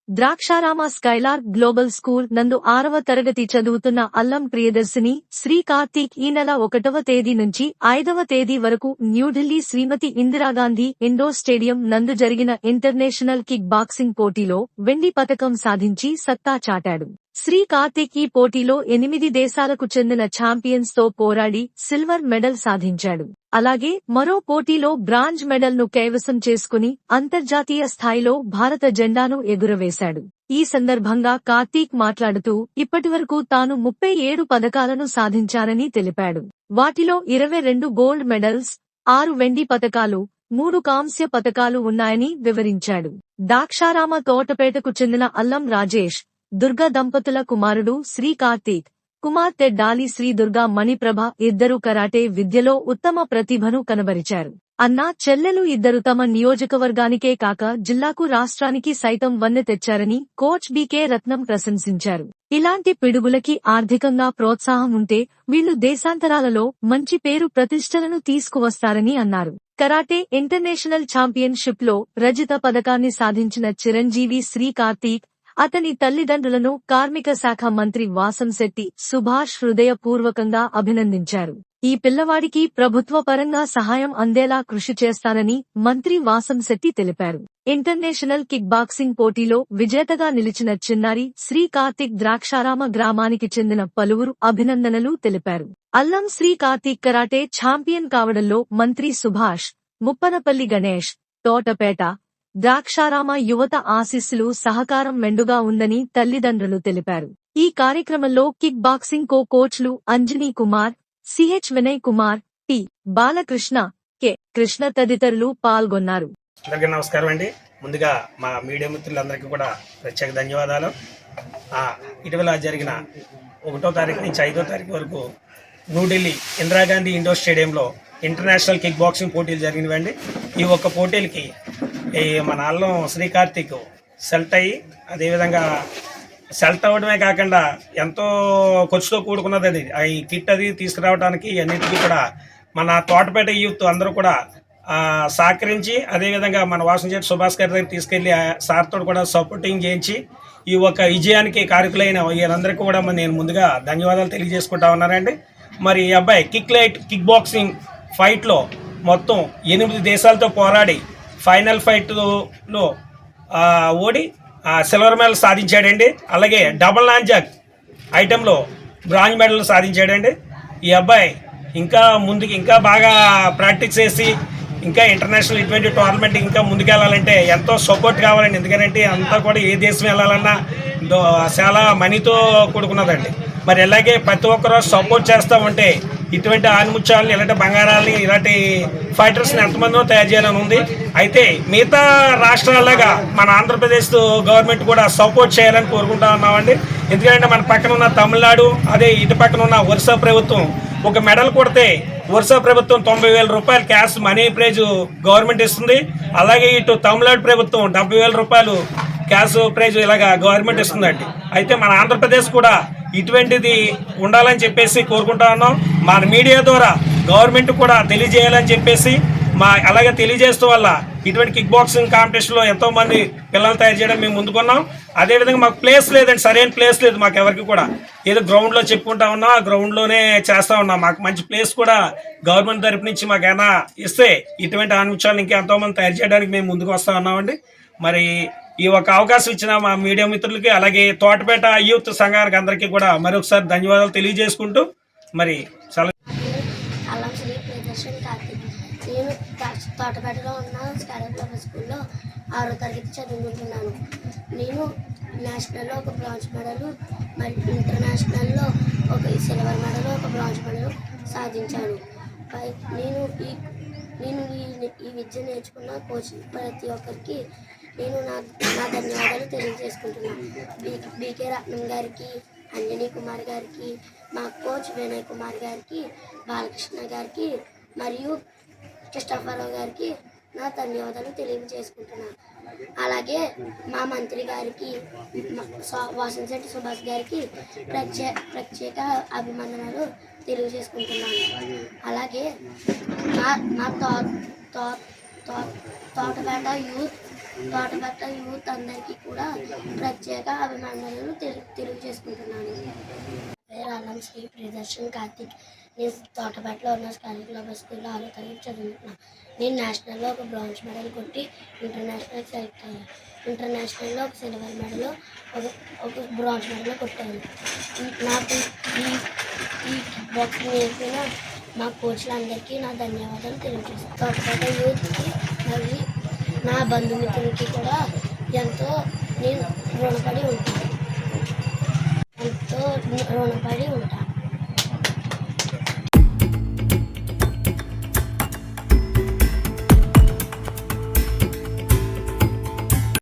Draksharama Skylark global school నందు 6వ తరగతి చదువుతున్న అల్లం ప్రియదర్శిని శ్రీ కార్తీక్ ఈ నెల 1వ తేదీ నుంచి 5వ తేదీ వరకు న్యూఢిల్లీ శ్రీమతి ఇందిరాగాంధీ ఇండోర్ స్టేడియం నందు జరిగిన ఇంటర్నేషనల్ కిక్ బాక్సింగ్ పోటీలో వెండి పతకం సాధించి సత్తా చాటాడు. శ్రీ కార్తీక్ ఈ పోటీలో 8 దేశాలకు చెందిన ఛాంపియన్స్ తో పోరాడి సిల్వర్ మెడల్ సాధించాడు. అలాగే మరో పోటీలో బ్రాంజ్ మెడల్ ను కైవసం చేసుకుని అంతర్జాతీయ స్థాయిలో భారత జెండాను ఎగురవేశాడు. ఈ సందర్భంగా కార్తీక్ మాట్లాడుతూ ఇప్పటివరకు తాను 37 పతకాలను సాధించారని తెలిపాడు. వాటిలో 22 గోల్డ్ మెడల్స్, 6 వెండి పతకాలు, 3 కాంస్య పతకాలు ఉన్నాయని వివరించాడు. ద్రాక్షారామ తోటపేటకు చెందిన అల్లం రాజేష్, దుర్గా దంపతుల కుమారుడు శ్రీ కార్తీక్, కుమార్తె డాలి శ్రీ దుర్గా మణిప్రభ ఇద్దరు కరాటే విద్యలో ఉత్తమ ప్రతిభను కనబరిచారు. అన్నా చెల్లెలు ఇద్దరు తమ నియోజకవర్గానికే కాక జిల్లాకు రాష్ట్రానికి సైతం వన్నె తెచ్చారని కోచ్ బీకే రత్నం ప్రశంసించారు. ఇలాంటి పిడుగులకి ఆర్థికంగా ప్రోత్సాహం ఉంటే వీళ్లు దేశాంతరాలలో మంచి పేరు ప్రతిష్టలను తీసుకువస్తారని అన్నారు. కరాటే ఇంటర్నేషనల్ ఛాంపియన్షిప్ లో రజత పతకాన్ని సాధించిన చిరంజీవి శ్రీ కార్తీక్, అతని తల్లిదండ్రులను కార్మిక శాఖ మంత్రి వాసంశెట్టి సుభాష్ హృదయపూర్వకంగా అభినందించారు. ఈ పిల్లవాడికి ప్రభుత్వ పరంగా సహాయం అందేలా కృషి చేస్తానని మంత్రి వాసంశెట్టి తెలిపారు. ఇంటర్నేషనల్ కిక్ బాక్సింగ్ పోటీలో విజేతగా నిలిచిన చిన్నారి శ్రీ కార్తీక్ ద్రాక్షారామ గ్రామానికి చెందిన పలువురు అభినందనలు తెలిపారు. అల్లం శ్రీ కార్తీక్ కరాటే ఛాంపియన్ కావడంలో మంత్రి సుభాష్, ముప్పనపల్లి గణేష్, తోటపేట, ద్రాక్షారామ యువత ఆశీస్సులు సహకారం మెండుగా ఉందని తల్లిదండ్రులు తెలిపారు. ఈ కార్యక్రమంలో కిక్ బాక్సింగ్ కోచ్లు Anjani Kumar, CH Vinay Kumar, T Balakrishna, K Krishna తదితరులు పాల్గొన్నారు. అందరికీ నమస్కారం అండి. ముందుగా మా మీడియా మిత్రులందరికీ కూడా ప్రత్యేక ధన్యవాదాలు. ఇటీవల జరిగిన 1వ తారీఖు నుంచి 5వ తారీఖు వరకు న్యూఢిల్లీ ఇందిరాగాంధీ ఇండోర్ స్టేడియంలో ఇంటర్నేషనల్ కిక్ బాక్సింగ్ పోటీలు జరిగినవండి. ఈ ఒక్క పోటీలకి మన అల్లం శ్రీ కార్తీక్ సెలెక్ట్ అయ్యి, అదేవిధంగా సెలెక్ట్ అవ్వడమే కాకుండా ఎంతో ఖర్చుతో కూడుకున్నది అది. ఈ కిట్ అది తీసుకురావడానికి అన్నిటికీ కూడా మన తోటపేట యూత్ అందరూ కూడా సహకరించి, అదేవిధంగా మన వాసంశెట్టి సుభాష్ గారి దగ్గర తీసుకెళ్లి సార్తో కూడా సపోర్టింగ్ చేయించి ఈ ఒక విజయానికి కారకులైన వీరందరికీ కూడా నేను ముందుగా ధన్యవాదాలు తెలియజేసుకుంటా ఉన్నానండి. మరి ఈ అబ్బాయి కిక్ బాక్సింగ్ ఫైట్లో మొత్తం 8 దేశాలతో పోరాడి ఫైనల్ ఫైట్లో ఓడి సిల్వర్ మెడల్ సాధించాడండి. అలాగే డబుల్ నాన్ జాగ్ ఐటెంలో బ్రాంజ్ మెడల్ సాధించాడండి. ఈ అబ్బాయి ఇంకా ముందుకు ఇంకా బాగా ప్రాక్టీస్ చేసి ఇంకా ఇంటర్నేషనల్ ఇటువంటి టోర్నమెంట్ ఇంకా ముందుకెళ్ళాలంటే ఎంతో సపోర్ట్ కావాలండి. ఎందుకంటే అంతా కూడా ఏ దేశం వెళ్ళాలన్నా చాలా మనీతో కూడుకున్నదండి. మరి అలాగే ప్రతి ఒక్కరూ సపోర్ట్ చేస్తూ ఉంటే ఇటువంటి ఆనిముత్యాలని, ఇలాంటి బంగారాలని, ఇలాంటి ఫైటర్స్ని ఎంతమందో తయారు చేయాలని ఉంది. అయితే మిగతా రాష్ట్రాల్లాగా మన ఆంధ్రప్రదేశ్ గవర్నమెంట్ కూడా సపోర్ట్ చేయాలని కోరుకుంటా ఉన్నామండి. ఎందుకంటే మన పక్కన ఉన్న తమిళనాడు, అదే ఇటు పక్కన ఉన్న ఒరిస్సా ప్రభుత్వం ఒక మెడల్ కొడితే ఒరిస్సా ప్రభుత్వం 90,000 రూపాయలు క్యాష్ మనీ ప్రైజ్ గవర్నమెంట్ ఇస్తుంది. అలాగే ఇటు తమిళనాడు ప్రభుత్వం 70,000 రూపాయలు క్యాష్ ప్రైజ్ ఇలాగా గవర్నమెంట్ ఇస్తుందండి. అయితే మన ఆంధ్రప్రదేశ్ కూడా ఇటువంటిది ఉండాలని చెప్పేసి కోరుకుంటా ఉన్నాం. మన మీడియా ద్వారా గవర్నమెంట్ కూడా తెలియజేయాలని చెప్పేసి అలాగే తెలియజేస్తూ వల్ల ఇటువంటి కిక్ బాక్సింగ్ కాంపిటీషన్లో ఎంతోమంది పిల్లలు తయారు చేయడం మేము ముందుకున్నాం. అదేవిధంగా మాకు ప్లేస్ లేదండి, సరైన ప్లేస్ లేదు మాకు ఎవరికి కూడా. ఏదో గ్రౌండ్లో చెప్పుకుంటా ఉన్నాం, ఆ గ్రౌండ్లోనే చేస్తూ ఉన్నాం. మాకు మంచి ప్లేస్ కూడా గవర్నమెంట్ తరపు నుంచి మాకైనా ఇస్తే ఇటువంటి ఆనిముత్యాలను ఇంకా ఎంతోమంది తయారు చేయడానికి మేము ముందుకు వస్తూ ఉన్నామండి. మరి ఈ ఒక అవకాశం ఇచ్చిన మా మీడియా మిత్రులకి, అలాగే తోటపేట యూత్ సంఘానికి అందరికీ కూడా మరొకసారి ధన్యవాదాలు తెలియజేసుకుంటూ మరి చాలా నేను తోటపేటలో ఉన్న స్కాలర్ స్కూల్లో 6వ తరగతి చదువుకుంటున్నాను. నేను నేషనల్లో ఒక బ్రాంజ్ మెడల్, మరి ఇంటర్నేషనల్లో ఒక సిల్వర్ మెడల్, ఒక బ్రాంజ్ మెడల్ సాధించాను. నేను ఈ విద్య నేర్చుకున్న కోచ్ ప్రతి ఒక్కరికి నేను నా ధన్యవాదాలు తెలియజేసుకుంటున్నాను. బీకే రత్నం గారికి, అంజనీ కుమార్ గారికి, మా కోచ్ వినయ్ కుమార్ గారికి, బాలకృష్ణ గారికి మరియు కృష్ణారావు గారికి నా ధన్యవాదాలు తెలియజేసుకుంటున్నాను. అలాగే మా మంత్రి గారికి, వాసంశెట్టి సుభాష్ గారికి ప్రత్యేక అభినందనలు తెలియజేసుకుంటున్నాను. అలాగే మా తోటపేట యూత్ తోటపట్ల యూత్ అందరికీ కూడా ప్రత్యేక అభినందనలు తెలియజేసుకుంటున్నాను. పేరు అల్లం శ్రీ ప్రియదర్శన్ కార్తిక్. నేను తోటపట్ల ఉన్న స్కాలర్ క్లబ్ స్కూల్లో 6వ తరగతి చదువుతున్నాను. నేను నేషనల్లో ఒక బ్రాంజ్ మెడల్ కొట్టి ఇంటర్నేషనల్కి సెలెక్ట్ అయ్యాను. ఇంటర్నేషనల్లో ఒక సిల్వర్ మెడల్, ఒక బ్రాంజ్ మెడల్ కొట్టాను. నాకు ఈ కిక్ బాక్సింగ్ నేర్పిన మా కోచ్లందరికీ నా ధన్యవాదాలు తెలియజేస్తాను. తోటపట్ల యూత్కి మరియు నా బంధుమిత్రులకి కూడా ఎంతో నేను రుణపడి ఉంటాను.